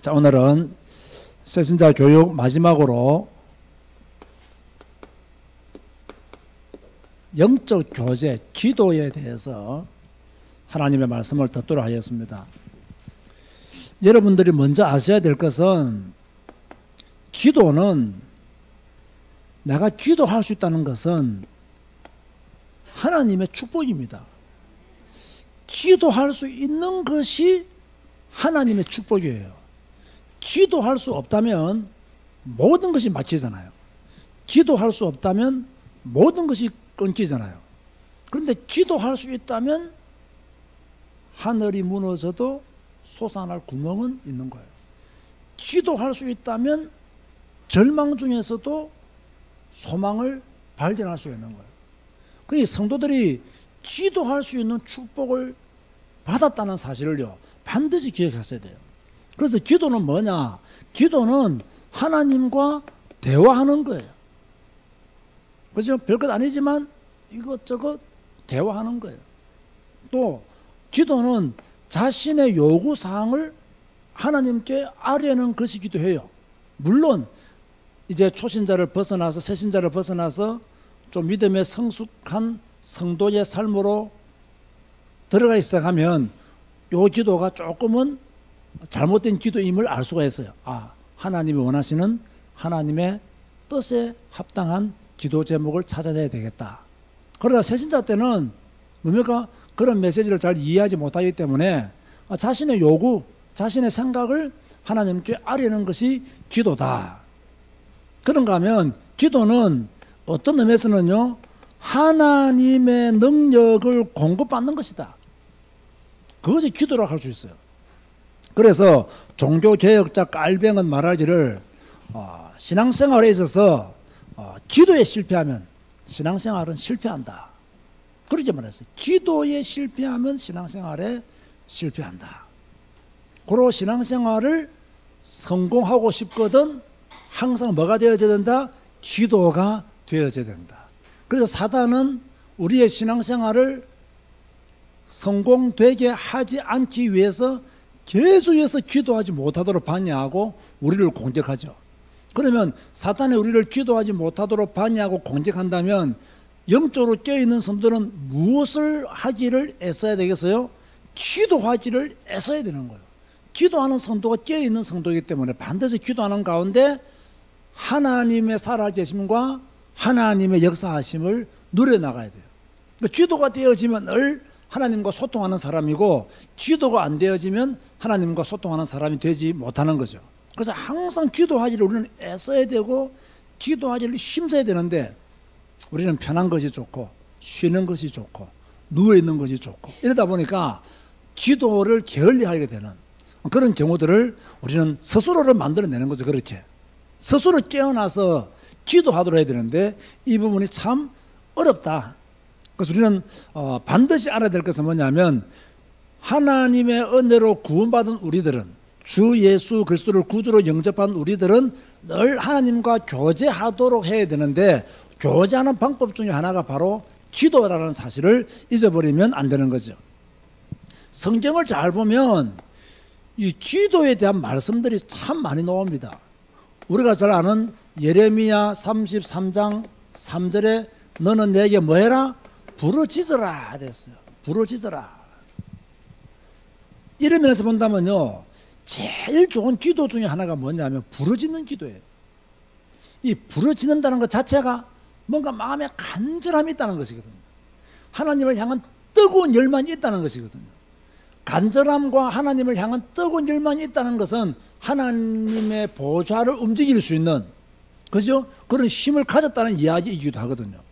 자, 오늘은 새신자 교육 마지막으로 영적 교제, 기도에 대해서 하나님의 말씀을 듣도록 하겠습니다. 여러분들이 먼저 아셔야 될 것은 기도는 내가 기도할 수 있다는 것은 하나님의 축복입니다. 기도할 수 있는 것이 하나님의 축복이에요. 기도할 수 없다면 모든 것이 막히잖아요. 기도할 수 없다면 모든 것이 끊기잖아요. 그런데 기도할 수 있다면 하늘이 무너져도 솟아날 구멍은 있는 거예요. 기도할 수 있다면 절망 중에서도 소망을 발견할 수 있는 거예요. 그러니 성도들이 기도할 수 있는 축복을 받았다는 사실을요, 반드시 기억하셔야 돼요. 그래서 기도는 뭐냐? 기도는 하나님과 대화하는 거예요. 그죠? 별것 아니지만 이것저것 대화하는 거예요. 또 기도는 자신의 요구사항을 하나님께 아뢰는 것이기도 해요. 물론 이제 초신자를 벗어나서 새신자를 벗어나서 좀 믿음에 성숙한 성도의 삶으로 들어가 있어가면 요 기도가 조금은 잘못된 기도임을 알 수가 있어요. 아, 하나님이 원하시는 하나님의 뜻에 합당한 기도 제목을 찾아내야 되겠다. 그러나 새신자 때는 뭡니까? 그런 메시지를 잘 이해하지 못하기 때문에 자신의 요구, 자신의 생각을 하나님께 아뢰는 것이 기도다. 그런가 하면 기도는 어떤 의미에서는요, 하나님의 능력을 공급받는 것이다. 그것이 기도라고 할 수 있어요. 그래서 종교개혁자 깔뱅은 말하기를 신앙생활에 있어서 기도에 실패하면 신앙생활은 실패한다. 그렇게 말했어요. 기도에 실패하면 신앙생활에 실패한다. 그리고 신앙생활을 성공하고 싶거든 항상 뭐가 되어져야 된다? 기도가 되어져야 된다. 그래서 사단은 우리의 신앙생활을 성공되게 하지 않기 위해서 계속해서 기도하지 못하도록 방해하고 우리를 공격하죠. 그러면 사탄이 우리를 기도하지 못하도록 방해하고 공격한다면 영적으로 깨어있는 성도들은 무엇을 하기를 애써야 되겠어요? 기도하기를 애써야 되는 거예요. 기도하는 성도가 깨어있는 성도이기 때문에 반드시 기도하는 가운데 하나님의 살아계심과 하나님의 역사하심을 누려나가야 돼요. 그러니까 기도가 되어지면 늘 하나님과 소통하는 사람이고 기도가 안 되어지면 하나님과 소통하는 사람이 되지 못하는 거죠. 그래서 항상 기도하기를 우리는 애써야 되고 기도하기를 힘써야 되는데 우리는 편한 것이 좋고 쉬는 것이 좋고 누워있는 것이 좋고 이러다 보니까 기도를 게을리하게 되는 그런 경우들을 우리는 스스로를 만들어내는 거죠. 그렇게 스스로 깨어나서 기도하도록 해야 되는데 이 부분이 참 어렵다. 그래서 우리는 반드시 알아야 될 것은 뭐냐면 하나님의 은혜로 구원받은 우리들은 주 예수 그리스도를 구주로 영접한 우리들은 늘 하나님과 교제하도록 해야 되는데 교제하는 방법 중에 하나가 바로 기도라는 사실을 잊어버리면 안 되는 거죠. 성경을 잘 보면 이 기도에 대한 말씀들이 참 많이 나옵니다. 우리가 잘 아는 예레미야 33장 3절에 너는 내게 뭐 해라? 부르짖어라 됐어요. 부르짖어라. 이런 면에서 본다면요, 제일 좋은 기도 중에 하나가 뭐냐면 부르짖는 기도예요. 이 부르짖는다는 것 자체가 뭔가 마음에 간절함이 있다는 것이거든요. 하나님을 향한 뜨거운 열망이 있다는 것이거든요. 간절함과 하나님을 향한 뜨거운 열망이 있다는 것은 하나님의 보좌를 움직일 수 있는, 그죠? 그런 힘을 가졌다는 이야기이기도 하거든요.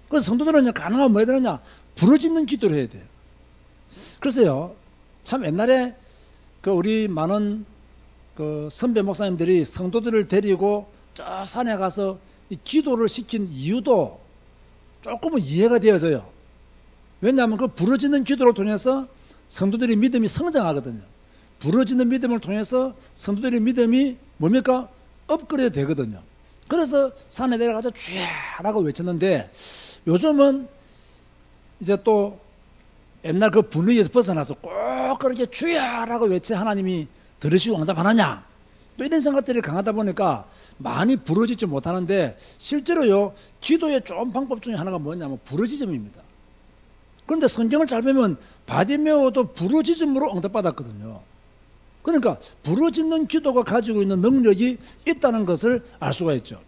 그래서 성도들은 가능하면 뭐 해야 되느냐? 부르짖는 기도를 해야 돼요. 그래서요, 참 옛날에 우리 많은 선배 목사님들이 성도들을 데리고 저 산에 가서 이 기도를 시킨 이유도 조금은 이해가 되어져요. 왜냐하면 그 부르짖는 기도를 통해서 성도들의 믿음이 성장하거든요. 부르짖는 믿음을 통해서 성도들의 믿음이 뭡니까? 업그레이드 되거든요. 그래서 산에 내려가서 주야라고 외쳤는데 요즘은 이제 또 옛날 그 분위기에서 벗어나서 꼭 그렇게 주야라고 외쳐 하나님이 들으시고 응답하느냐? 또 이런 생각들이 강하다 보니까 많이 부러지지 못하는데 실제로요 기도의 좋은 방법 중에 하나가 뭐냐면 부르짖음입니다. 그런데 성경을 잘 보면 바디메오도 부르짖음으로 응답받았거든요. 그러니까 부르짖는 기도가 가지고 있는 능력이 있다는 것을 알 수가 있죠.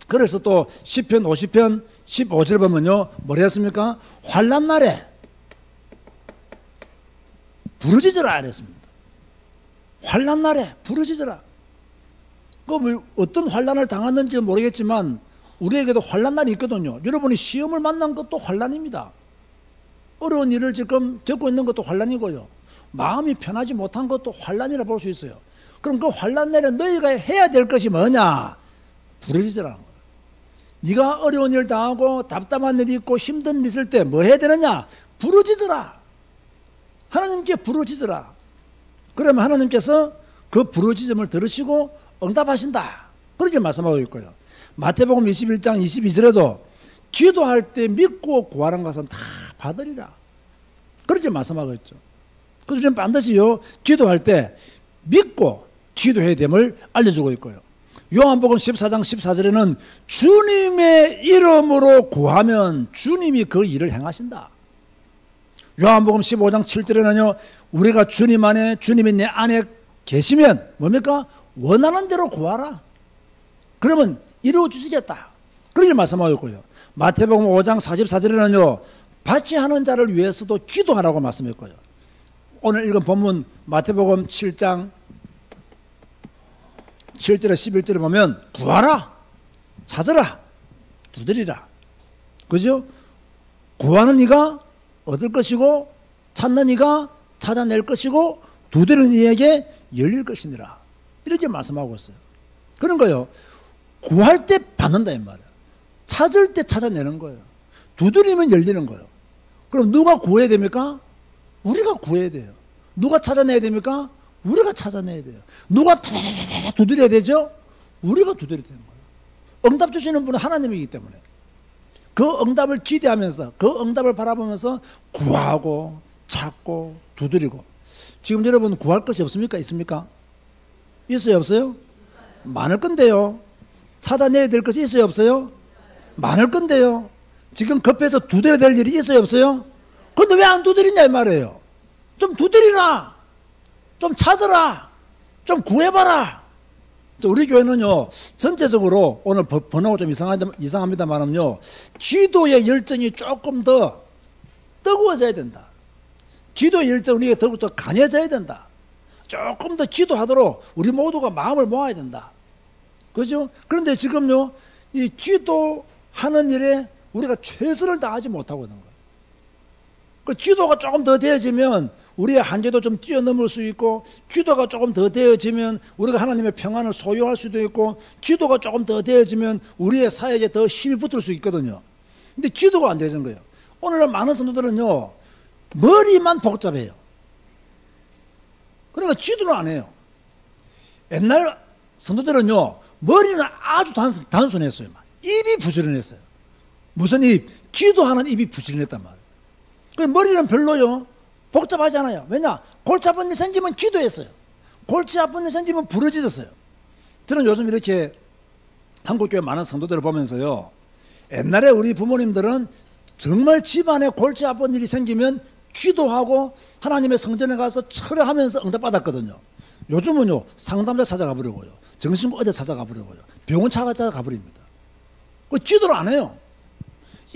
그래서 또 시편 50편 15절 보면요 뭐라 했습니까? 환난 날에 부르짖으라 이랬습니다. 환난 날에 부르짖으라. 뭐 어떤 환난을 당했는지 모르겠지만 우리에게도 환난 날이 있거든요. 여러분이 시험을 만난 것도 환난입니다. 어려운 일을 지금 겪고 있는 것도 환난이고요. 마음이 편하지 못한 것도 환난이라 볼 수 있어요. 그럼 그 환난 날에 너희가 해야 될 것이 뭐냐? 부르짖으라는 거예요. 네가 어려운 일 당하고 답답한 일이 있고 힘든 일 있을 때 뭐 해야 되느냐? 부르짖으라. 하나님께 부르짖으라. 그러면 하나님께서 그 부르짖음을 들으시고 응답하신다. 그렇게 말씀하고 있고요. 마태복음 21장 22절에도 기도할 때 믿고 구하는 것은 다 받으리라. 그렇게 말씀하고 있죠. 그래서 우리는 반드시요 기도할 때 믿고 기도해야 됨을 알려주고 있고요. 요한복음 14장 14절에는 주님의 이름으로 구하면 주님이 그 일을 행하신다. 요한복음 15장 7절에는요 우리가 주님 안에 주님이 내 안에 계시면 뭡니까? 원하는 대로 구하라. 그러면 이루어 주시겠다. 그렇게 말씀하고 있고요. 마태복음 5장 44절에는요 받지 않은 자를 위해서도 기도하라고 말씀했고요. 오늘 읽은 본문 마태복음 7장 7절에 11절에 보면 구하라, 찾으라, 두드리라. 그죠? 구하는 이가 얻을 것이고 찾는 이가 찾아낼 것이고 두드리는 이에게 열릴 것이니라. 이렇게 말씀하고 있어요. 그런 거요. 구할 때 받는다 이 말이에요. 찾을 때 찾아내는 거예요. 두드리면 열리는 거예요. 그럼 누가 구해야 됩니까? 우리가 구해야 돼요. 누가 찾아내야 됩니까? 우리가 찾아내야 돼요. 누가 두드려야 되죠? 우리가 두드려야 되는 거예요. 응답 주시는 분은 하나님이기 때문에 그 응답을 기대하면서 그 응답을 바라보면서 구하고 찾고 두드리고. 지금 여러분 구할 것이 없습니까? 있습니까? 있어요 없어요? 많을 건데요. 찾아내야 될 것이 있어요 없어요? 많을 건데요. 지금 급해서 두드려야 될 일이 있어요 없어요? 근데 왜 안 두드리냐 이 말이에요. 좀 두드리라. 좀 찾아라. 좀 구해봐라. 우리 교회는요 전체적으로 오늘 번호가 좀 이상합니다만은요 기도의 열정이 조금 더 뜨거워져야 된다. 기도의 열정 우리가 더욱더 강해져야 된다. 조금 더 기도하도록 우리 모두가 마음을 모아야 된다. 그죠? 그런데 지금요 이 기도하는 일에 우리가 최선을 다하지 못하고 있는 거예요. 그 기도가 조금 더 되어지면 우리의 한계도 좀 뛰어넘을 수 있고, 기도가 조금 더 되어지면 우리가 하나님의 평안을 소유할 수도 있고, 기도가 조금 더 되어지면 우리의 사역에 더 힘이 붙을 수 있거든요. 근데 기도가 안 되는 거예요. 오늘날 많은 성도들은요 머리만 복잡해요. 그러니까 기도는 안 해요. 옛날 성도들은요 머리는 아주 단순했어요. 입이 부지런했어요. 무슨 입? 기도하는 입이 부지런했단 말이에요. 그 머리는 별로요 복잡하지 않아요. 왜냐? 골치 아픈 일 생기면 기도했어요. 골치 아픈 일 생기면 부르짖었어요. 저는 요즘 이렇게 한국교회 많은 성도들을 보면서요, 옛날에 우리 부모님들은 정말 집안에 골치 아픈 일이 생기면 기도하고 하나님의 성전에 가서 철회하면서 응답받았거든요. 요즘은요 상담자 찾아가 버리고요, 정신과 의사 찾아가 버리고요, 병원 찾아가 버립니다. 그 기도를 안 해요.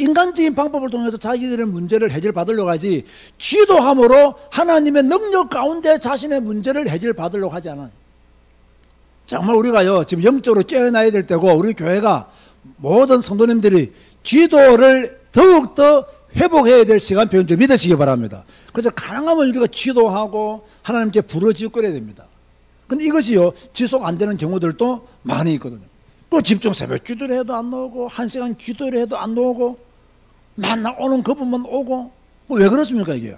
인간적인 방법을 통해서 자기들의 문제를 해결받으려고 하지, 기도함으로 하나님의 능력 가운데 자신의 문제를 해결받으려고 하지 않아요. 정말 우리가요 지금 영적으로 깨어나야 될 때고, 우리 교회가 모든 성도님들이 기도를 더욱더 회복해야 될 시간표인 줄 믿으시기 바랍니다. 그래서 가능하면 우리가 기도하고 하나님께 부르짖고 그래야 됩니다. 근데 이것이요 지속 안 되는 경우들도 많이 있거든요. 그 집중 새벽 기도를 해도 안 나오고, 1시간 기도를 해도 안 나오고, 맨날 오는 그분만 오고. 왜 그렇습니까? 이게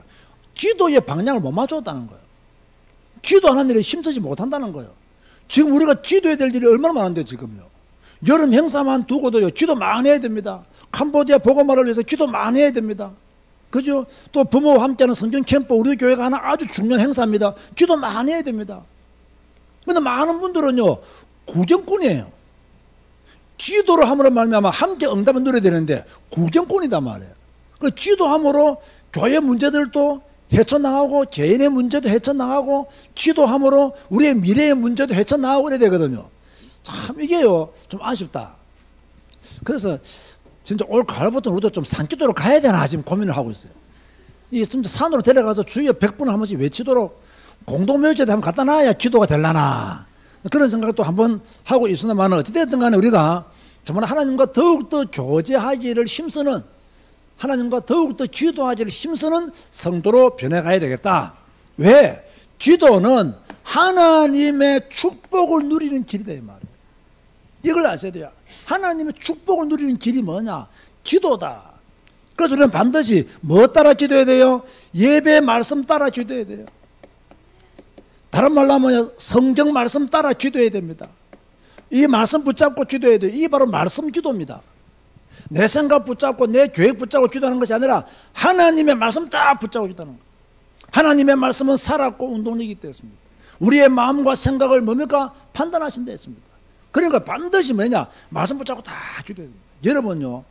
기도의 방향을 못 맞췄다는 거예요. 기도하는 일에 힘쓰지 못한다는 거예요. 지금 우리가 기도해야 될 일이 얼마나 많은데 지금요. 여름 행사만 두고도요 기도 많이 해야 됩니다. 캄보디아 복음화를 위해서 기도 많이 해야 됩니다. 그죠? 또 부모와 함께하는 성경 캠프, 우리 교회가 하나 아주 중요한 행사입니다. 기도 많이 해야 됩니다. 근데 많은 분들은요, 구경꾼이에요. 기도를 함으로 말미암아 함께 응답을 누려야 되는데 구경꾼이단 말이에요. 그 기도함으로 교회 문제들도 헤쳐나가고 개인의 문제도 헤쳐나가고 기도함으로 우리의 미래의 문제도 헤쳐나가고 그래야 되거든요. 참 이게요 좀 아쉽다. 그래서 진짜 올 가을부터 우리도 좀 산기도를 가야 되나 지금 고민을 하고 있어요. 이 진짜 산으로 데려가서 주위에 100분 한 번씩 외치도록 공동묘지에다 한번 갖다 놔야 기도가 되려나 그런 생각도 한번 하고 있으나만 어찌됐든 간에 우리가 정말 하나님과 더욱더 교제하기를 힘쓰는 하나님과 더욱더 기도하기를 힘쓰는 성도로 변해가야 되겠다. 왜? 기도는 하나님의 축복을 누리는 길이다 이 말이에요. 이걸 아셔야 돼요. 하나님의 축복을 누리는 길이 뭐냐? 기도다. 그래서 우리는 반드시 뭐 따라 기도해야 돼요? 예배 말씀 따라 기도해야 돼요. 다른 말로 하면 성경 말씀 따라 기도해야 됩니다. 이 말씀 붙잡고 기도해야 돼요. 이게 바로 말씀 기도입니다. 내 생각 붙잡고 내 계획 붙잡고 기도하는 것이 아니라 하나님의 말씀 딱 붙잡고 기도하는 거예요. 하나님의 말씀은 살았고 운동력이 있습니다. 우리의 마음과 생각을 뭡니까? 판단하신다 했습니다. 그러니까 반드시 뭐냐? 말씀 붙잡고 다 기도해야 됩니다. 여러분요,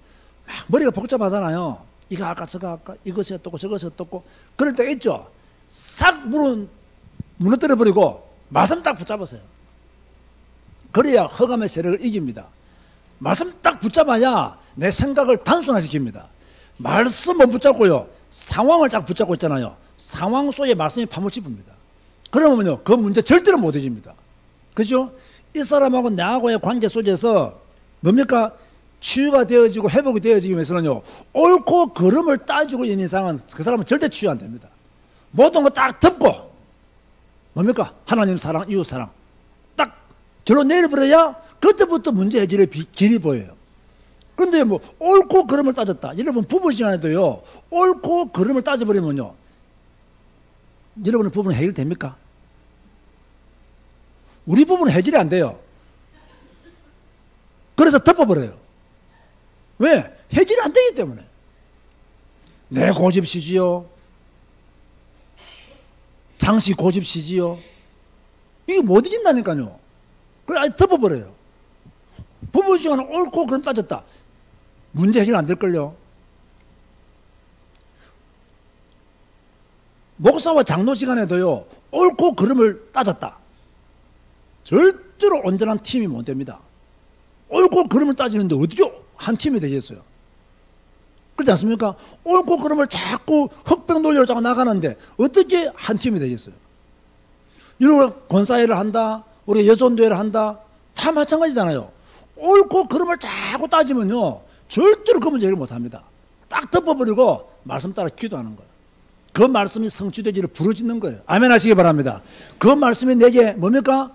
막 머리가 복잡하잖아요. 이거 할까 저거 할까 이것이 어떻고 저것이 어떻고 그럴 때가 있죠. 싹 무너뜨려 버리고 말씀 딱 붙잡으세요. 그래야 허감의 세력을 이깁니다. 말씀 딱 붙잡아야 내 생각을 단순화시킵니다. 말씀은 붙잡고요, 상황을 딱 붙잡고 있잖아요. 상황 속에 말씀이 파묻힙니다. 그러면요 그 문제 절대로 못 이깁니다. 그죠? 이 사람하고 나하고의 관계 속에서 뭡니까? 치유가 되어지고 회복이 되어지기 위해서는요 옳고 그름을 따지고 있는 이상은 그 사람은 절대 치유 안 됩니다. 모든 거 딱 덮고 뭡니까? 하나님 사랑, 이웃 사랑 딱 결론 내려버려야 그때부터 문제 해결의 길이 보여요. 그런데 뭐 옳고 그름을 따졌다. 여러분 부부 시간에도요 옳고 그름을 따져버리면요 여러분의 부부는 해결됩니까? 우리 부부는 해결이 안 돼요. 그래서 덮어버려요. 왜? 해결이 안 되기 때문에. 내 고집시지요. 장씨 고집시지요. 이게 못 이긴다니까요. 그래 아예 덮어버려요. 부부 시간은 옳고 그름 따졌다. 문제 해결 안 될걸요. 목사와 장로 시간에도요 옳고 그름을 따졌다. 절대로 온전한 팀이 못 됩니다. 옳고 그름을 따지는데 어떻게 한 팀이 되겠어요? 그렇지 않습니까? 옳고 그름을 자꾸 흑백 논리로 자꾸 나가는데 어떻게 한 팀이 되겠어요? 이런 권사회를 한다, 우리 여전도회를 한다, 다 마찬가지잖아요. 옳고 그름을 자꾸 따지면요 절대로 그 문제 해결 못합니다. 딱 덮어버리고 말씀 따라 기도하는 거예요. 그 말씀이 성취되기를 부르짖는 거예요. 아멘 하시기 바랍니다. 그 말씀이 내게 뭡니까?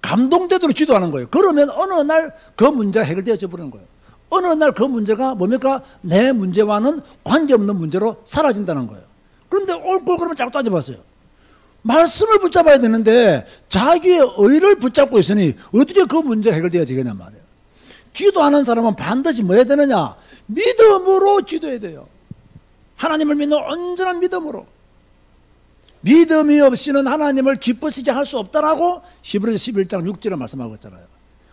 감동되도록 기도하는 거예요. 그러면 어느 날 그 문제가 해결되어져 버리는 거예요. 어느 날 그 문제가 뭡니까? 내 문제와는 관계없는 문제로 사라진다는 거예요. 그런데 옳고 그러면 자꾸 따져봤어요. 말씀을 붙잡아야 되는데 자기의 의를 붙잡고 있으니 어떻게 그 문제가 해결되어지겠냐 말이에요. 기도하는 사람은 반드시 뭐 해야 되느냐? 믿음으로 기도해야 돼요. 하나님을 믿는 온전한 믿음으로. 믿음이 없이는 하나님을 기쁘시게 할 수 없다라고 히브리서 11장 6절에 말씀하고 있잖아요.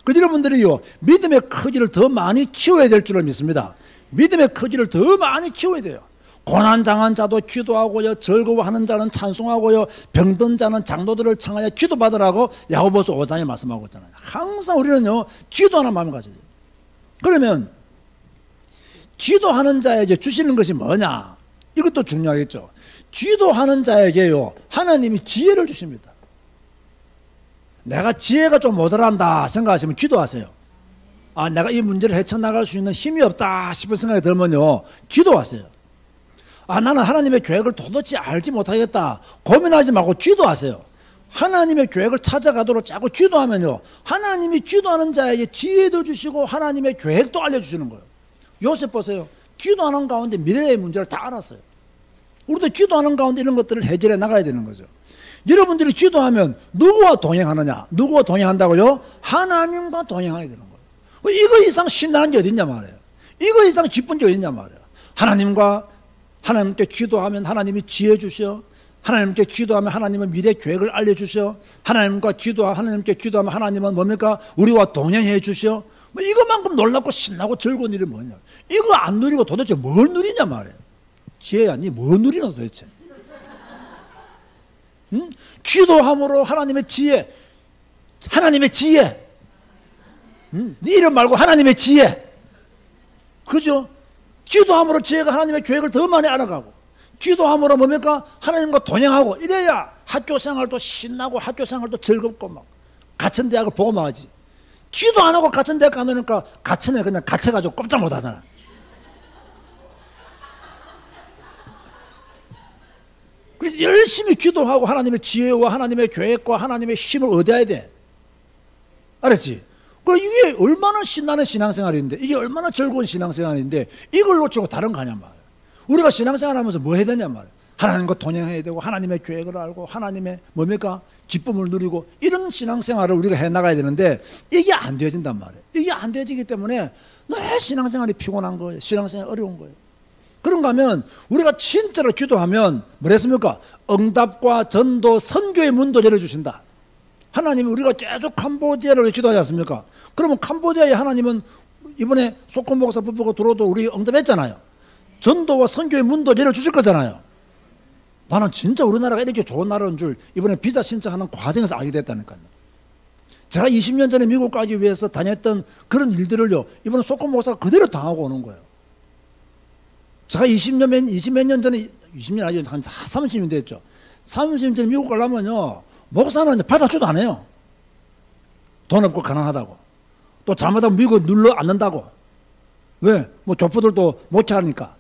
그 여러분들이요 믿음의 크기를 더 많이 키워야 될 줄을 믿습니다. 믿음의 크기를 더 많이 키워야 돼요. 고난당한 자도 기도하고요, 즐거워하는 자는 찬송하고요, 병든 자는 장로들을 청하여 기도받으라고 야고보서 5장에 말씀하고 있잖아요. 항상 우리는요 기도하는 마음을 가져야 돼요. 그러면 기도하는 자에게 주시는 것이 뭐냐? 이것도 중요하겠죠. 기도하는 자에게요 하나님이 지혜를 주십니다. 내가 지혜가 좀 모자란다 생각하시면 기도하세요. 아, 내가 이 문제를 헤쳐나갈 수 있는 힘이 없다 싶은 생각이 들면요 기도하세요. 아, 나는 하나님의 계획을 도대체 알지 못하겠다 고민하지 말고 기도하세요. 하나님의 계획을 찾아가도록 자꾸 기도하면요 하나님이 기도하는 자에게 지혜도 주시고 하나님의 계획도 알려주시는 거예요. 요셉 보세요. 기도하는 가운데 미래의 문제를 다 알았어요. 우리도 기도하는 가운데 이런 것들을 해결해 나가야 되는 거죠. 여러분들이 기도하면 누구와 동행하느냐? 누구와 동행한다고요? 하나님과 동행하게 되는 거예요. 이거 이상 신나는 게 어딨냐 말이에요. 이거 이상 기쁜 게 어딨냐 말이에요. 하나님께 기도하면 하나님이 지혜 주셔, 하나님께 기도하면 하나님은 미래 계획을 알려주셔. 하나님께 기도하면 하나님은 뭡니까? 우리와 동행해 주셔. 뭐 이것만큼 놀랍고 신나고 즐거운 일이 뭐냐? 이거 안 누리고 도대체 뭘 누리냐 말이야. 지혜야, 니 뭐 누리나 도대체? 응? 기도함으로 하나님의 지혜, 응? 네 이름 말고 하나님의 지혜, 그죠? 기도함으로 지혜가 하나님의 계획을 더 많이 알아가고, 기도함으로 뭡니까? 하나님과 동행하고, 이래야 학교 생활도 신나고 학교 생활도 즐겁고 막 갇힌 대학을 보고 말하지. 기도 안 하고 갇힌 대학 가놓으니까 갇힌 애 그냥 갇혀가지고 꼼짝 못 하잖아. 그래서 열심히 기도하고 하나님의 지혜와 하나님의 계획과 하나님의 힘을 얻어야 돼. 알았지? 이게 얼마나 신나는 신앙생활인데, 이게 얼마나 즐거운 신앙생활인데, 이걸 놓치고 다른 거 하냐 말이야. 우리가 신앙생활 하면서 뭐 해야 되냐 말이야. 하나님과 동행해야 되고, 하나님의 계획을 알고, 하나님의 뭡니까? 기쁨을 누리고, 이런 신앙생활을 우리가 해 나가야 되는데, 이게 안 되어진단 말이에요. 이게 안 되어지기 때문에 늘 신앙생활이 피곤한 거예요. 신앙생활이 어려운 거예요. 그런가 하면 우리가 진짜로 기도하면 뭐랬습니까? 응답과 전도, 선교의 문도 열어주신다. 하나님이 우리가 계속 캄보디아를 기도하지 않습니까? 그러면 캄보디아에 하나님은 이번에 소콘 목사 부부가 들어도 우리 응답했잖아요. 전도와 선교의 문도 열어주실 거잖아요. 나는 진짜 우리나라가 이렇게 좋은 나라인 줄 이번에 비자 신청하는 과정에서 알게 됐다니까요. 제가 20년 전에 미국 가기 위해서 다녔던 그런 일들을요, 이번에 소콘 목사가 그대로 당하고 오는 거예요. 제가 20몇 년 전에, 20년 아니죠, 한 30년 됐죠. 30년 전에 미국 가려면요, 목사는 받아줘도 안 해요. 돈 없고 가난하다고. 또 잘못하면 미국 눌러 앉는다고. 왜? 뭐 교포들도 목회하니까.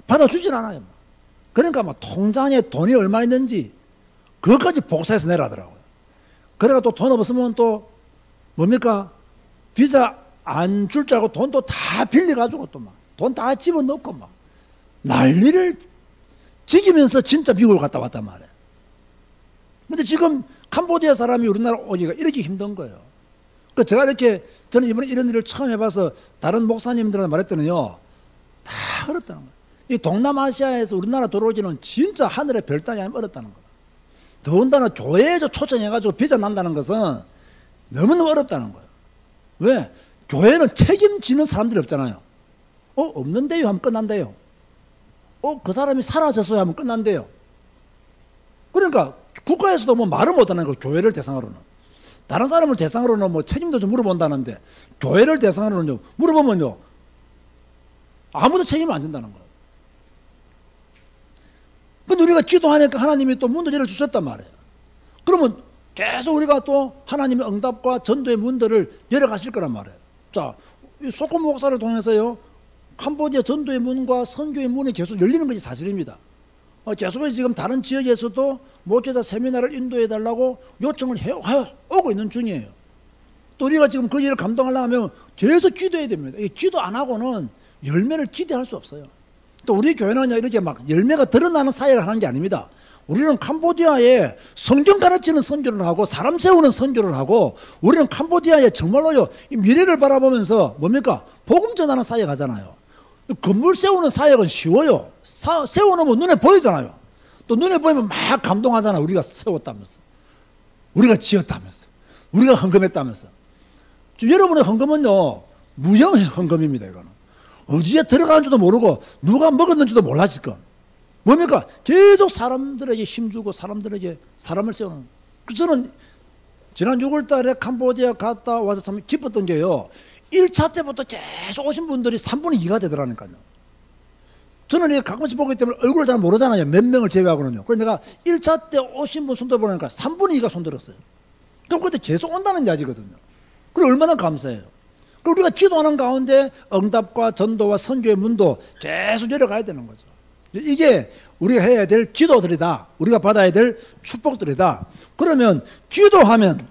받아주질 않아요. 그러니까 막 통장에 돈이 얼마 있는지 그것까지 복사해서 내라더라고요. 그래가 또 돈 없으면 또 뭡니까? 비자 안 줄 줄 알고 돈도 다 빌려가지고 또 막 돈 다 집어넣고 막 난리를 지기면서 진짜 미국을 갔다 왔단 말이에요. 근데 지금 캄보디아 사람이 우리나라 오기가 이렇게 힘든 거예요. 그 제가 저는 이번에 이런 일을 처음 해봐서 다른 목사님들한테 말했더니요, 다 어렵다는 거예요. 이 동남아시아에서 우리나라 들어오기는 진짜 하늘의 별 따기 아니면 어렵다는 거예요. 더군다나 교회에서 초청해가지고 비자 난다는 것은 너무너무 어렵다는 거예요. 왜? 교회는 책임지는 사람들이 없잖아요. 없는데요 하면 끝난대요. 그 사람이 사라졌어요 하면 끝난대요. 그러니까 국가에서도 뭐 말을 못하는 거예요. 교회를 대상으로는. 다른 사람을 대상으로는 뭐 책임도 좀 물어본다는데, 교회를 대상으로는요, 물어보면요, 아무도 책임을 안 진다는 거예요. 근데 우리가 기도하니까 하나님이 또 문도 열어주셨단 말이에요. 그러면 계속 우리가 또 하나님의 응답과 전도의 문들을 열어가실 거란 말이에요. 자, 이 소콘 목사를 통해서요, 캄보디아 전도의 문과 선교의 문이 계속 열리는 것이 사실입니다. 계속해서 지금 다른 지역에서도 목회자 세미나를 인도해달라고 요청을 오고 있는 중이에요. 또 우리가 지금 그 일을 감당하려면 계속 기도해야 됩니다. 기도 안 하고는 열매를 기대할 수 없어요. 또 우리 교회는 이렇게 막 열매가 드러나는 사역을 하는 게 아닙니다. 우리는 캄보디아에 성경 가르치는 선교를 하고 사람 세우는 선교를 하고, 우리는 캄보디아에 정말로요, 이 미래를 바라보면서 뭡니까? 복음 전하는 사역 하잖아요. 건물 세우는 사역은 쉬워요. 세워놓으면 눈에 보이잖아요. 또 눈에 보이면 막 감동하잖아요. 우리가 세웠다면서, 우리가 지었다면서, 우리가 헌금했다면서. 여러분의 헌금은요, 무형 헌금입니다. 이거는 어디에 들어가는지도 모르고 누가 먹었는지도 몰라. 지금 뭡니까? 계속 사람들에게 힘주고 사람들에게 사람을 세우는. 저는 지난 6월 달에 캄보디아 갔다 와서 참 기뻤던 게요, 1차 때부터 계속 오신 분들이 3분의 2가 되더라니까요. 저는 가끔씩 보기 때문에 얼굴을 잘 모르잖아요. 몇 명을 제외하고는요. 그래서 내가 1차 때 오신 분 손들 보니까 3분의 2가 손들었어요. 그럼 그때 계속 온다는 이야기거든요. 그래 얼마나 감사해요. 우리가 기도하는 가운데 응답과 전도와 선교의 문도 계속 열어가야 되는 거죠. 이게 우리가 해야 될 기도들이다. 우리가 받아야 될 축복들이다. 그러면 기도하면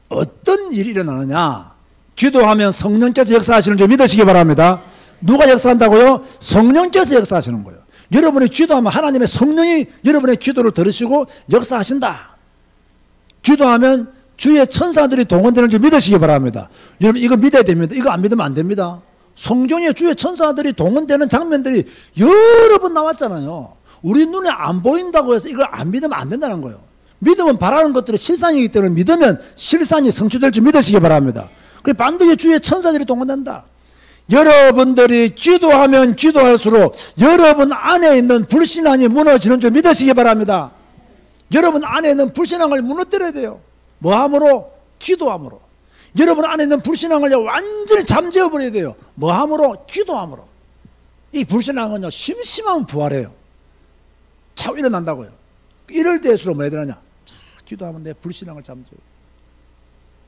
어떤 일이 일어나느냐? 기도하면 성령께서 역사하시는 줄 믿으시기 바랍니다. 누가 역사한다고요? 성령께서 역사하시는 거예요. 여러분이 기도하면 하나님의 성령이 여러분의 기도를 들으시고 역사하신다. 기도하면 주의 천사들이 동원되는 줄 믿으시기 바랍니다. 여러분 이거 믿어야 됩니다. 이거 안 믿으면 안 됩니다. 성경에 주의 천사들이 동원되는 장면들이 여러 번 나왔잖아요. 우리 눈에 안 보인다고 해서 이걸 안 믿으면 안 된다는 거예요. 믿으면 바라는 것들이 실상이기 때문에 믿으면 실상이 성취될 줄 믿으시기 바랍니다. 그 반드시 주의 천사들이 동원된다. 여러분들이 기도하면 기도할수록 여러분 안에 있는 불신앙이 무너지는 줄 믿으시기 바랍니다. 여러분 안에 있는 불신앙을 무너뜨려야 돼요. 뭐함으로? 기도함으로. 여러분 안에 있는 불신앙을 완전히 잠재워버려야 돼요. 뭐함으로? 기도함으로. 이 불신앙은요, 심심하면 부활해요. 자꾸 일어난다고요. 이럴 때일수록 뭐 해야 되느냐? 기도하면 내 불신앙을 잠재워.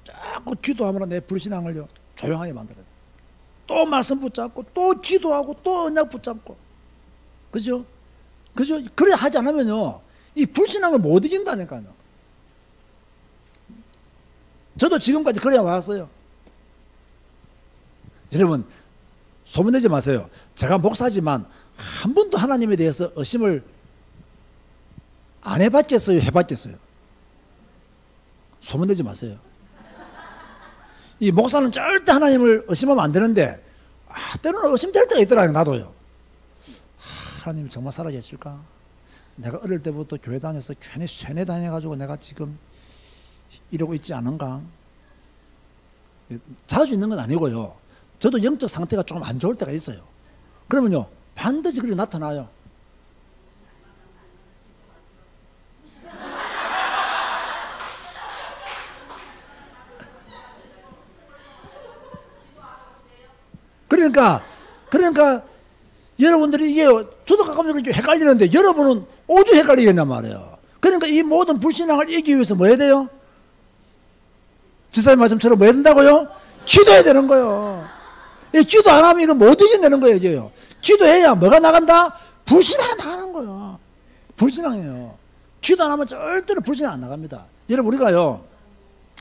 자꾸 기도하면 내 불신앙을요, 조용하게 만들어야 돼요. 또 말씀 붙잡고, 또 기도하고, 또 언약 붙잡고. 그죠? 그죠? 그래 하지 않으면요, 이 불신앙을 못 이긴다니까요. 저도 지금까지 그래 왔어요. 여러분, 소문내지 마세요. 제가 목사지만 한 번도 하나님에 대해서 의심을 안 해봤겠어요? 해봤겠어요? 소문내지 마세요. 이 목사는 절대 하나님을 의심하면 안 되는데, 때로는 의심될 때가 있더라고요. 나도요. 하나님이 정말 살아계실까? 내가 어릴 때부터 교회 다녀서 괜히 쇠뇌 다녀가지고 내가 지금 이러고 있지 않은가? 자주 있는 건 아니고요. 저도 영적 상태가 조금 안 좋을 때가 있어요. 그러면요, 반드시 그렇게 나타나요. 그러니까 여러분들이 이게 저도 가끔 이렇게 헷갈리는데 여러분은 오죽 헷갈리겠냔 말이에요. 그러니까 이 모든 불신앙을 이기기 위해서 뭐 해야 돼요? 지사님 말씀처럼 뭐 해야 된다고요? 기도해야 되는 거예요. 기도 안 하면 이거 못 이겨내는 거예요, 이게요. 기도해야 뭐가 나간다? 불신앙이 나가는 거예요. 불신앙이에요. 기도 안 하면 절대로 불신앙 안 나갑니다. 여러분, 우리가요,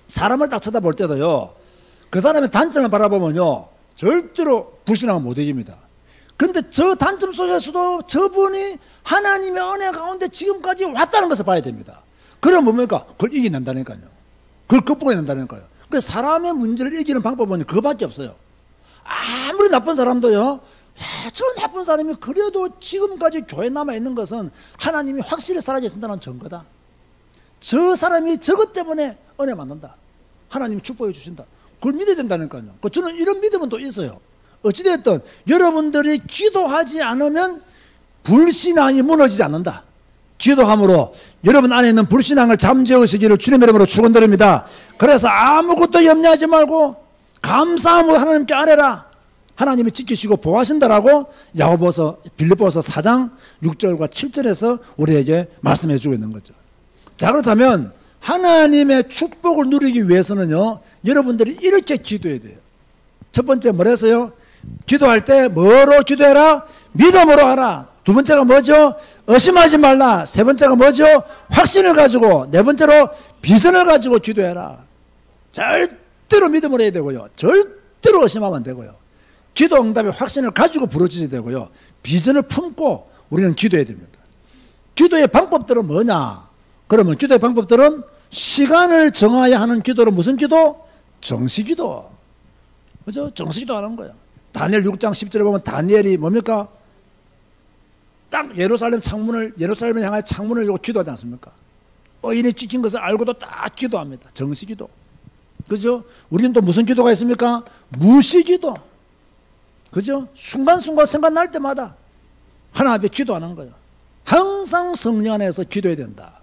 사람을 딱 쳐다볼 때도요, 그 사람의 단점을 바라보면요, 절대로 불신앙은 못 이깁니다. 근데 저 단점 속에서도 저분이 하나님의 은혜 가운데 지금까지 왔다는 것을 봐야 됩니다. 그럼 뭡니까? 그걸 이겨낸다니까요. 그걸 극복해낸다니까요. 그 사람의 문제를 이기는 방법은 그거밖에 없어요. 아무리 나쁜 사람도요, 저 나쁜 사람이 그래도 지금까지 교회에 남아있는 것은 하나님이 확실히 살아계신다는 증거다. 저 사람이 저것 때문에 은혜 받는다. 하나님이 축복해 주신다. 그걸 믿어야 된다니까요. 저는 이런 믿음은 또 있어요. 어찌됐든 여러분들이 기도하지 않으면 불신앙이 무너지지 않는다. 기도함으로 여러분 안에 있는 불신앙을 잠재우시기를 주님 이름으로 축원드립니다. 그래서 아무것도 염려하지 말고 감사함으로 하나님께 아뢰라. 하나님이 지키시고 보호하신다라고 야고보서 빌립보서 4장 6절과 7절에서 우리에게 말씀해 주고 있는 거죠. 자, 그렇다면 하나님의 축복을 누리기 위해서는요, 여러분들이 이렇게 기도해야 돼요. 첫 번째 뭐랬어요? 기도할 때 뭐로 기도해라? 믿음으로 하라. 두 번째가 뭐죠? 의심하지 말라. 세 번째가 뭐죠? 확신을 가지고. 네 번째로 비전을 가지고 기도해라. 절대로 믿음으로 해야 되고요. 절대로 의심하면 안 되고요. 기도 응답의 확신을 가지고 부르짖어야 되고요. 비전을 품고 우리는 기도해야 됩니다. 기도의 방법들은 뭐냐? 그러면 기도의 방법들은 시간을 정하여 하는 기도는 무슨 기도? 정시기도. 그죠? 정시기도 하는 거예요. 다니엘 6장 10절에 보면 다니엘이 뭡니까? 딱 예루살렘을 향해 창문을 열고 기도하지 않습니까? 의인이 찍힌 것을 알고도 딱 기도합니다. 정시기도. 그죠? 우리는 또 무슨 기도가 있습니까? 무시기도. 그죠? 순간순간 생각날 때마다 하나님 앞에 기도하는 거예요. 항상 성령 안에서 기도해야 된다.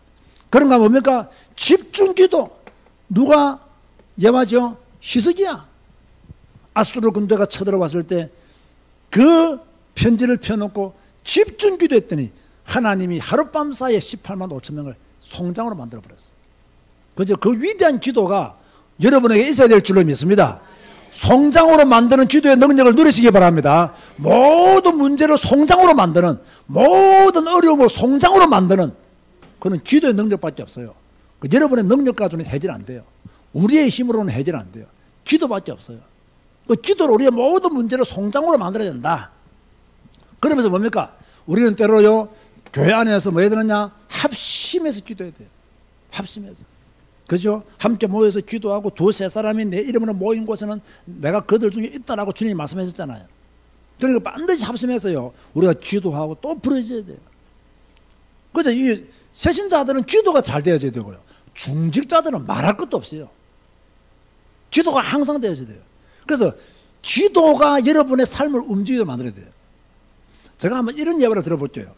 그런가 뭡니까? 집중기도. 누가 예화죠? 히스기야. 아수르 군대가 쳐들어왔을 때 그 편지를 펴놓고 집중 기도했더니 하나님이 하룻밤 사이에 18만 5천 명을 송장으로 만들어버렸어요. 그죠? 그 위대한 기도가 여러분에게 있어야 될 줄로 믿습니다. 송장으로 만드는 기도의 능력을 누리시기 바랍니다. 모든 문제를 송장으로 만드는, 모든 어려움을 송장으로 만드는 그는 기도의 능력밖에 없어요. 여러분의 능력 가지고는 해결 안 돼요. 우리의 힘으로는 해결 안 돼요. 기도밖에 없어요. 기도로 우리의 모든 문제를 송장으로 만들어야 된다. 그러면서 뭡니까? 우리는 때로요, 교회 안에서 뭐 해야 되느냐? 합심해서 기도해야 돼요. 합심해서. 그죠? 함께 모여서 기도하고 두세 사람이 내 이름으로 모인 곳에는 내가 그들 중에 있다라고 주님이 말씀하셨잖아요. 그러니까 반드시 합심해서요, 우리가 기도하고 또 부르짖어야 돼요. 그죠? 이 새신자들은 기도가 잘 되어져야 되고요. 중직자들은 말할 것도 없어요. 기도가 항상 되어져야 돼요. 그래서 기도가 여러분의 삶을 움직이게 만들어야 돼요. 제가 한번 이런 예화를 들어볼게요.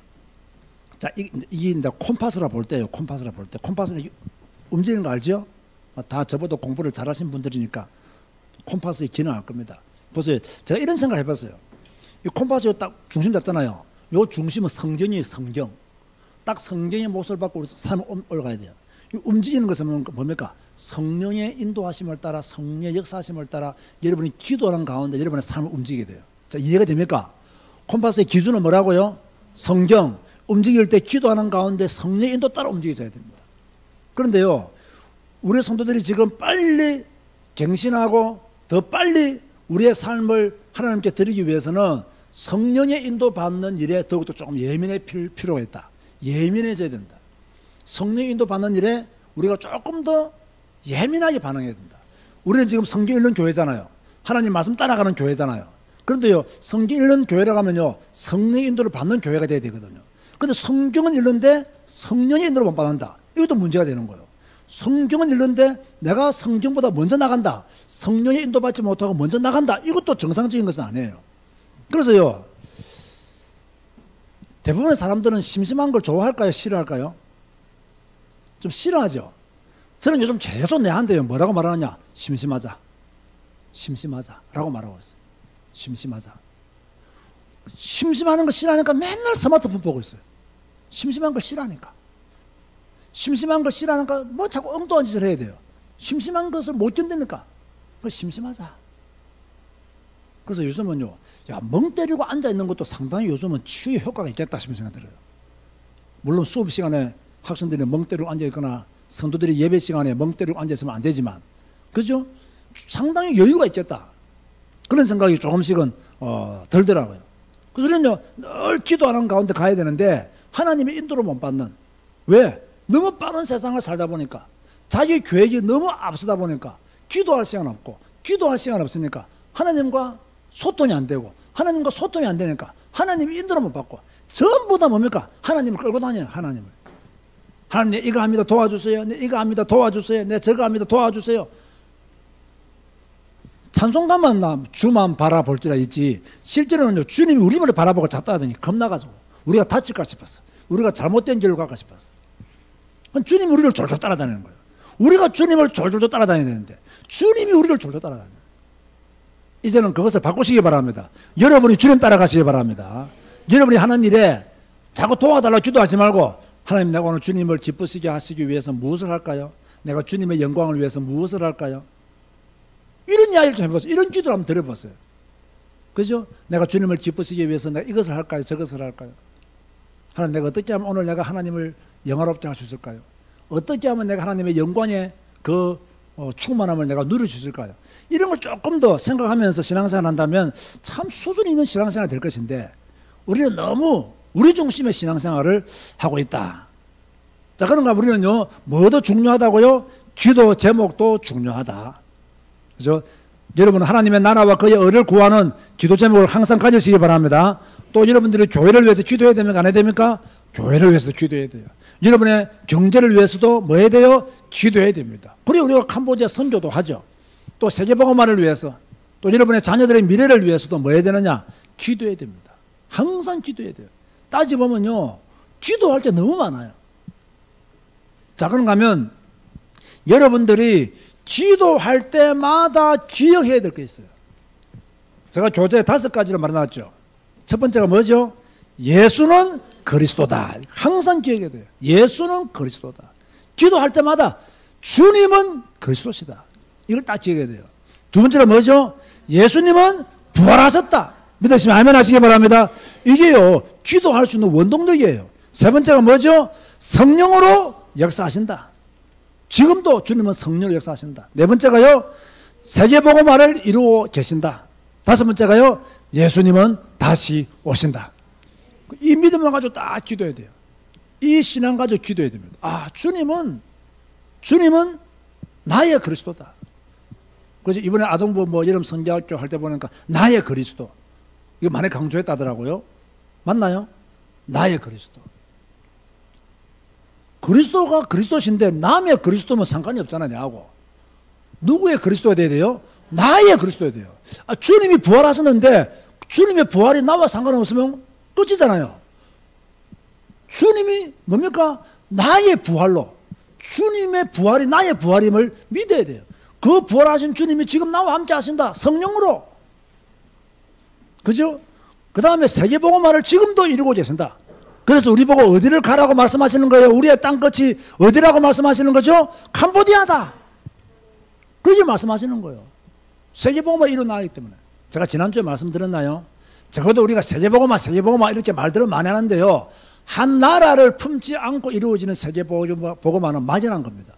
자, 이게 이제 콤파스라 볼 때요. 콤파스라 볼 때. 콤파스는 움직이는 거 알죠? 다 저보다 공부를 잘하신 분들이니까 콤파스의 기능 알 겁니다. 보세요. 제가 이런 생각을 해봤어요. 이 콤파스 딱 중심 잡잖아요. 요 중심은 성경이에요. 성경. 딱 성경의 모습을 받고 우리 삶을 올라가야 돼요. 이 움직이는 것은 뭡니까? 성령의 인도하심을 따라, 성령의 역사하심을 따라 여러분이 기도하는 가운데 여러분의 삶을 움직이게 돼요. 자, 이해가 됩니까? 콤파스의 기준은 뭐라고요? 성경. 움직일 때 기도하는 가운데 성령의 인도 따라 움직여져야 됩니다. 그런데요, 우리 성도들이 지금 빨리 갱신하고 더 빨리 우리의 삶을 하나님께 드리기 위해서는 성령의 인도 받는 일에 더욱더 조금 예민해질 필요가 있다. 예민해져야 된다. 성령의 인도 받는 일에 우리가 조금 더 예민하게 반응해야 된다. 우리는 지금 성경 읽는 교회잖아요. 하나님 말씀 따라가는 교회잖아요. 그런데요, 성경 읽는 교회라고 하면요, 성령의 인도를 받는 교회가 돼야 되거든요. 그런데 성경은 읽는데 성령의 인도를 못 받는다. 이것도 문제가 되는 거예요. 성경은 읽는데 내가 성경보다 먼저 나간다. 성령의 인도받지 못하고 먼저 나간다. 이것도 정상적인 것은 아니에요. 그래서요, 대부분의 사람들은 심심한 걸 좋아할까요? 싫어할까요? 좀 싫어하죠. 저는 요즘 계속 내한테요. 뭐라고 말하느냐? 심심하자. 심심하자. 라고 말하고 있어요. 심심하자. 심심하는 거 싫어하니까 맨날 스마트폰 보고 있어요. 심심한 거 싫어하니까. 심심한 거 싫어하니까 뭐 자꾸 엉뚱한 짓을 해야 돼요. 심심한 것을 못 견디니까. 심심하자. 그래서 요즘은요, 야, 멍 때리고 앉아있는 것도 상당히 요즘은 치유의 효과가 있겠다 싶은 생각이 들어요. 물론 수업 시간에 학생들이 멍 때리고 앉아있거나 성도들이 예배 시간에 멍 때리고 앉아있으면 안 되지만, 그죠? 상당히 여유가 있겠다. 그런 생각이 조금씩은 들더라고요. 그래서 우리는요, 늘 기도하는 가운데 가야 되는데 하나님의 인도를 못 받는. 왜? 너무 빠른 세상을 살다 보니까, 자기 계획이 너무 앞서다 보니까 기도할 시간 없고, 기도할 시간 없으니까 하나님과 소통이 안 되고, 하나님과 소통이 안 되니까 하나님의 인도를 못 받고, 전부 다 뭡니까? 하나님을 끌고 다녀요. 하나님을. 하나님, 내 이거 합니다. 도와주세요. 내 이거 합니다. 도와주세요. 내 저거 합니다. 도와주세요. 찬송가만 주만 바라볼지라 있지, 실제로는요, 주님이 우리를 바라보고 잡다하더니 겁나가지고 우리가 다칠까 싶었어. 우리가 잘못된 길로 갈까 싶었어. 주님이 우리를 졸졸 따라다니는 거예요. 우리가 주님을 졸졸 따라다녀야 되는데 주님이 우리를 졸졸 따라다녀요. 이제는 그것을 바꾸시기 바랍니다. 여러분이 주님 따라가시기 바랍니다. 여러분이 하는 일에 자꾸 도와달라고 기도하지 말고, 하나님, 내가 오늘 주님을 기쁘시게 하시기 위해서 무엇을 할까요? 내가 주님의 영광을 위해서 무엇을 할까요? 이런 이야기를 좀 해보세요. 이런 기도를 한번 드려보세요. 그죠? 내가 주님을 기쁘시기 위해서 내가 이것을 할까요? 저것을 할까요? 하나님, 내가 어떻게 하면 오늘 내가 하나님을 영화롭게 할 수 있을까요? 어떻게 하면 내가 하나님의 영광의 그 충만함을 내가 누릴 수 있을까요? 이런 걸 조금 더 생각하면서 신앙생활 한다면 참 수준 있는 신앙생활이 될 것인데, 우리는 너무 우리 중심의 신앙생활을 하고 있다. 자, 그런가 우리는요, 뭐도 중요하다고요? 기도 제목도 중요하다. 그죠? 여러분, 하나님의 나라와 그의 의를 구하는 기도 제목을 항상 가지시기 바랍니다. 또 여러분들이 교회를 위해서 기도해야 됩니까? 안 해야 됩니까? 교회를 위해서도 기도해야 돼요. 여러분의 경제를 위해서도 뭐 해야 돼요? 기도해야 됩니다. 그리고 우리가 캄보디아 선교도 하죠. 또 세계복음화를 위해서, 또 여러분의 자녀들의 미래를 위해서도 뭐 해야 되느냐? 기도해야 됩니다. 항상 기도해야 돼요. 따지보면요, 기도할 때 너무 많아요. 자, 그런가 하면 여러분들이 기도할 때마다 기억해야 될 게 있어요. 제가 교재에 5가지를 말해놨죠. 첫 번째가 뭐죠? 예수는 그리스도다. 항상 기억해야 돼요. 예수는 그리스도다. 기도할 때마다 주님은 그리스도시다. 이걸 딱 기억해야 돼요. 두 번째가 뭐죠? 예수님은 부활하셨다. 믿으시면 아멘 하시기 바랍니다. 이게요, 기도할 수 있는 원동력이에요. 세 번째가 뭐죠? 성령으로 역사하신다. 지금도 주님은 성령으로 역사하신다. 네 번째가요, 세계복음화를 이루어 계신다. 다섯 번째가요, 예수님은 다시 오신다. 이 믿음을 가지고 딱 기도해야 돼요. 이 신앙 가지고 기도해야 됩니다. 아, 주님은 나의 그리스도다. 그래서 이번에 아동부 여름 성경학교 할 때 보니까 나의 그리스도, 이거 많이 강조했다더라고요. 맞나요? 나의 그리스도. 그리스도가 그리스도신데 남의 그리스도면 상관이 없잖아요. 내하고. 누구의 그리스도가 돼야 돼요? 나의 그리스도가 돼요. 주님이 부활하셨는데 주님의 부활이 나와 상관없으면 끝이잖아요. 주님이 뭡니까? 나의 부활로, 주님의 부활이 나의 부활임을 믿어야 돼요. 그 부활하신 주님이 지금 나와 함께 하신다. 성령으로. 그죠? 그 다음에 세계복음화를 지금도 이루고 계신다. 그래서 우리 보고 어디를 가라고 말씀하시는 거예요? 우리의 땅끝이 어디라고 말씀하시는 거죠? 캄보디아다. 그렇게 말씀하시는 거예요. 세계복음화 일어나기 때문에. 제가 지난주에 말씀드렸나요? 적어도 우리가 세계복음화 이렇게 말들을 많이 하는데요. 한 나라를 품지 않고 이루어지는 세계복음화는 막연한 겁니다.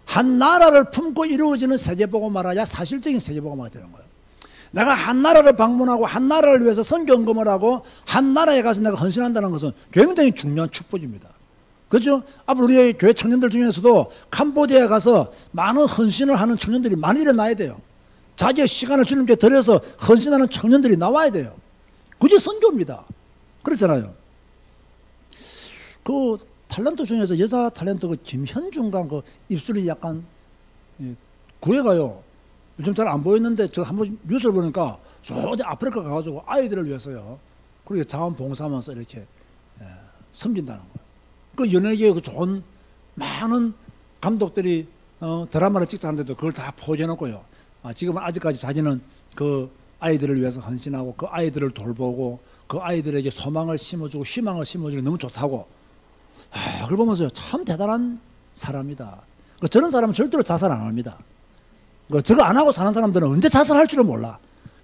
한 나라를 품고 이루어지는 세계복음화라야 사실적인 세계복음화가 되는 거예요. 내가 한 나라를 방문하고 한 나라를 위해서 선교 헌금을 하고 한 나라에 가서 내가 헌신한다는 것은 굉장히 중요한 축복입니다. 그렇죠? 앞으로 우리 교회 청년들 중에서도 캄보디아에 가서 많은 헌신을 하는 청년들이 많이 일어나야 돼요. 자기의 시간을 주님께 드려서 헌신하는 청년들이 나와야 돼요. 그게 선교입니다. 그렇잖아요. 그 탤런트 중에서 여자 탤런트 그 김현중가 그 입술이 약간 구애가요. 요즘 잘 안 보였는데 저 한번 뉴스를 보니까 저 어디 아프리카 가가지고 아이들을 위해서요. 그렇게 자원봉사하면서 이렇게 섬긴다는 거예요. 그 연예계에 그 좋은 많은 감독들이 드라마를 찍자는데도 그걸 다 포기해놓고요. 지금은 아직까지 자기는 그 아이들을 위해서 헌신하고 그 아이들을 돌보고 그 아이들에게 소망을 심어주고 희망을 심어주는 게 너무 좋다고. 그걸 보면서 참 대단한 사람이다. 저런 사람은 절대로 자살 안 합니다. 저거 안 하고 사는 사람들은 언제 자살할 줄을 몰라.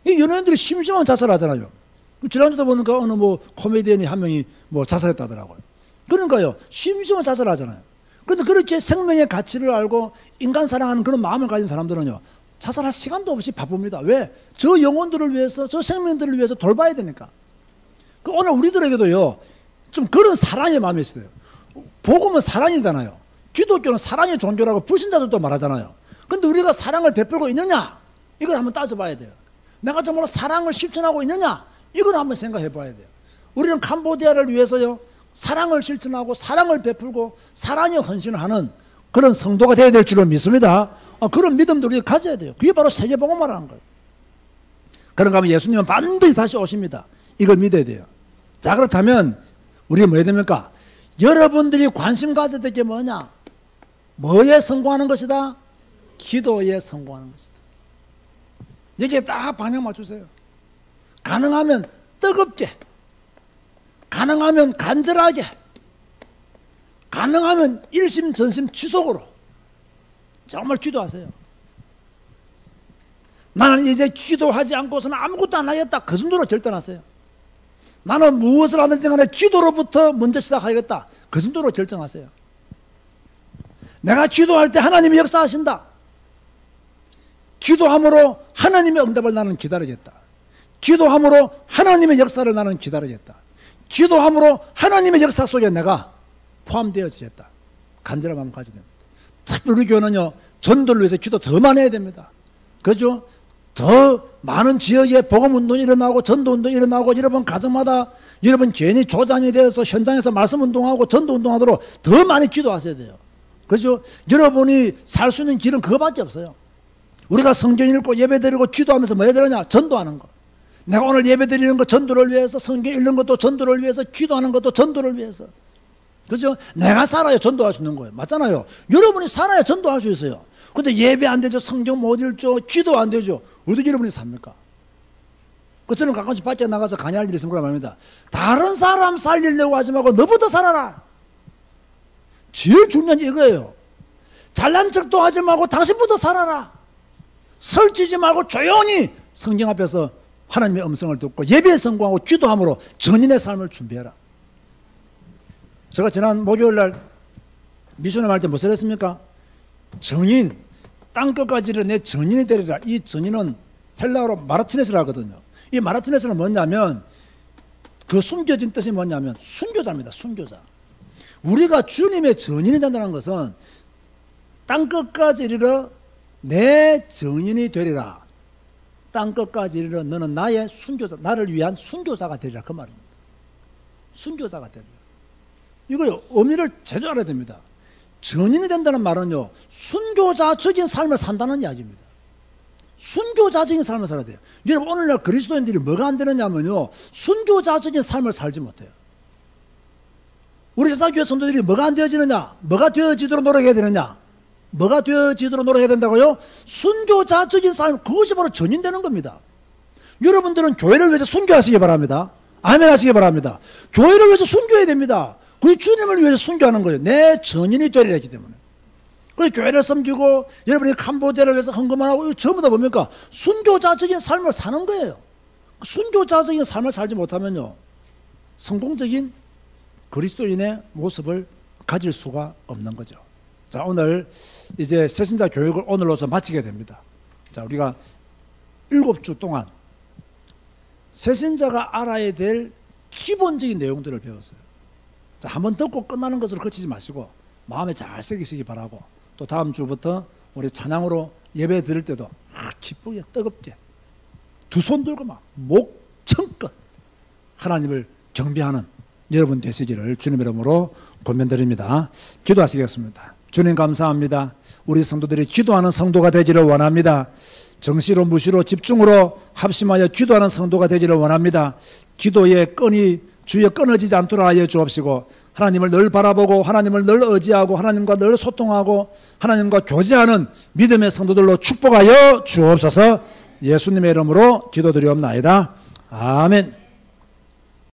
이 연예인들이 심심하면 자살하잖아요. 지난주도 보니까 어느 뭐 코미디언이 한 명이 뭐 자살했다더라고요. 그러니까요, 심심하면 자살하잖아요. 그런데 그렇게 생명의 가치를 알고 인간 사랑하는 그런 마음을 가진 사람들은요, 자살할 시간도 없이 바쁩니다. 왜? 저 영혼들을 위해서, 저 생명들을 위해서 돌봐야 되니까. 오늘 우리들에게도요, 좀 그런 사랑의 마음이 있어요. 복음은 사랑이잖아요. 기독교는 사랑의 종교라고 불신자들도 말하잖아요. 근데 우리가 사랑을 베풀고 있느냐? 이걸 한번 따져봐야 돼요. 내가 정말 사랑을 실천하고 있느냐? 이걸 한번 생각해 봐야 돼요. 우리는 캄보디아를 위해서요, 사랑을 실천하고 사랑을 베풀고 사랑의 헌신을 하는 그런 성도가 되어야 될 줄로 믿습니다. 그런 믿음도 우리가 가져야 돼요. 그게 바로 세계복음화라는 거예요. 그런가 하면 예수님은 반드시 다시 오십니다. 이걸 믿어야 돼요. 자, 그렇다면 우리가 뭐 해야 됩니까? 여러분들이 관심 가져야 될 게 뭐냐? 뭐에 성공하는 것이다? 기도에 성공하는 것이다. 여기에 딱 방향 맞추세요. 가능하면 뜨겁게, 가능하면 간절하게, 가능하면 일심전심 지속으로 정말 기도하세요. 나는 이제 기도하지 않고서는 아무것도 안 하겠다. 그 정도로 결단하세요. 나는 무엇을 하든지 간에 기도로부터 먼저 시작하겠다. 그 정도로 결정하세요. 내가 기도할 때 하나님이 역사하신다. 기도함으로 하나님의 응답을 나는 기다리겠다. 기도함으로 하나님의 역사를 나는 기다리겠다. 기도함으로 하나님의 역사 속에 내가 포함되어지겠다. 간절한 마음 가져야 됩니다. 특히 우리 교회는요, 전도를 위해서 기도 더 많이 해야 됩니다. 그죠? 더 많은 지역에 복음운동이 일어나고 전도운동이 일어나고 여러분 가정마다 여러분 개인이 조장이 되어서 현장에서 말씀운동하고 전도운동하도록 더 많이 기도하셔야 돼요. 그죠? 여러분이 살 수 있는 길은 그거밖에 없어요. 우리가 성경 읽고 예배드리고 기도하면서 뭐 해야 되느냐? 전도하는 거. 내가 오늘 예배드리는 거 전도를 위해서, 성경 읽는 것도 전도를 위해서, 기도하는 것도 전도를 위해서. 그죠? 내가 살아야 전도할 수 있는 거예요. 맞잖아요. 여러분이 살아야 전도할 수 있어요. 근데 예배 안 되죠. 성경 못 읽죠. 기도 안 되죠. 어떻게 여러분이 삽니까? 저는 가끔씩 밖에 나가서 강의할 일이 있으면 그런 말입니다. 다른 사람 살리려고 하지 말고 너부터 살아라. 제일 중요한 게 이거예요. 잘난 척도 하지 말고 당신부터 살아라. 설치지 말고 조용히 성경 앞에서 하나님의 음성을 듣고 예배에 성공하고 기도함으로 전인의 삶을 준비해라. 제가 지난 목요일날 미션을 할 때 무엇을 했습니까? 전인, 땅끝까지 내 전인이 되리라. 이 전인은 헬라어로 마라투네스라 하거든요. 이 마라투네스는 뭐냐면 그 숨겨진 뜻이 뭐냐면 순교자입니다. 순교자. 우리가 주님의 전인이 된다는 것은 땅끝까지 이르러 내 전인이 되리라. 땅끝까지 이르러 너는 나의 순교자, 나를 위한 순교자가 되리라. 그 말입니다. 순교자가 되리라. 이거 의미를 제대로 알아야 됩니다. 전인이 된다는 말은요, 순교자적인 삶을 산다는 이야기입니다. 순교자적인 삶을 살아야 돼요. 여러분, 오늘날 그리스도인들이 뭐가 안 되느냐면요, 순교자적인 삶을 살지 못해요. 우리 제사교회 성도들이 뭐가 안 되어지느냐? 뭐가 되어지도록 노력해야 되느냐? 뭐가 되어지도록 노력해야 된다고요? 순교자적인 삶, 그것이 바로 전인되는 겁니다. 여러분들은 교회를 위해서 순교하시기 바랍니다. 아멘 하시기 바랍니다. 교회를 위해서 순교해야 됩니다. 그게 주님을 위해서 순교하는 거예요. 내 전인이 되려 했기 때문에. 그래서 교회를 섬기고 여러분이 캄보디아를 위해서 헌금하고 이거 전부 다 뭡니까? 순교자적인 삶을 사는 거예요. 순교자적인 삶을 살지 못하면요, 성공적인 그리스도인의 모습을 가질 수가 없는 거죠. 자, 오늘 이제 새신자 교육을 오늘로서 마치게 됩니다. 자, 우리가 7주 동안 새신자가 알아야 될 기본적인 내용들을 배웠어요. 자, 한번 듣고 끝나는 것으로 그치지 마시고 마음에 잘 새기시기 바라고, 또 다음 주부터 우리 찬양으로 예배 드릴 때도 기쁘게 뜨겁게 두 손 들고 막 목청껏 하나님을 경배하는 여러분 되시기를 주님의 이름으로 권면드립니다. 기도하시겠습니다. 주님 감사합니다. 우리 성도들이 기도하는 성도가 되기를 원합니다. 정시로 무시로 집중으로 합심하여 기도하는 성도가 되기를 원합니다. 기도의 끈이 주여 끊어지지 않도록 하여 주옵시고, 하나님을 늘 바라보고 하나님을 늘 의지하고 하나님과 늘 소통하고 하나님과 교제하는 믿음의 성도들로 축복하여 주옵소서. 예수님의 이름으로 기도드리옵나이다. 아멘.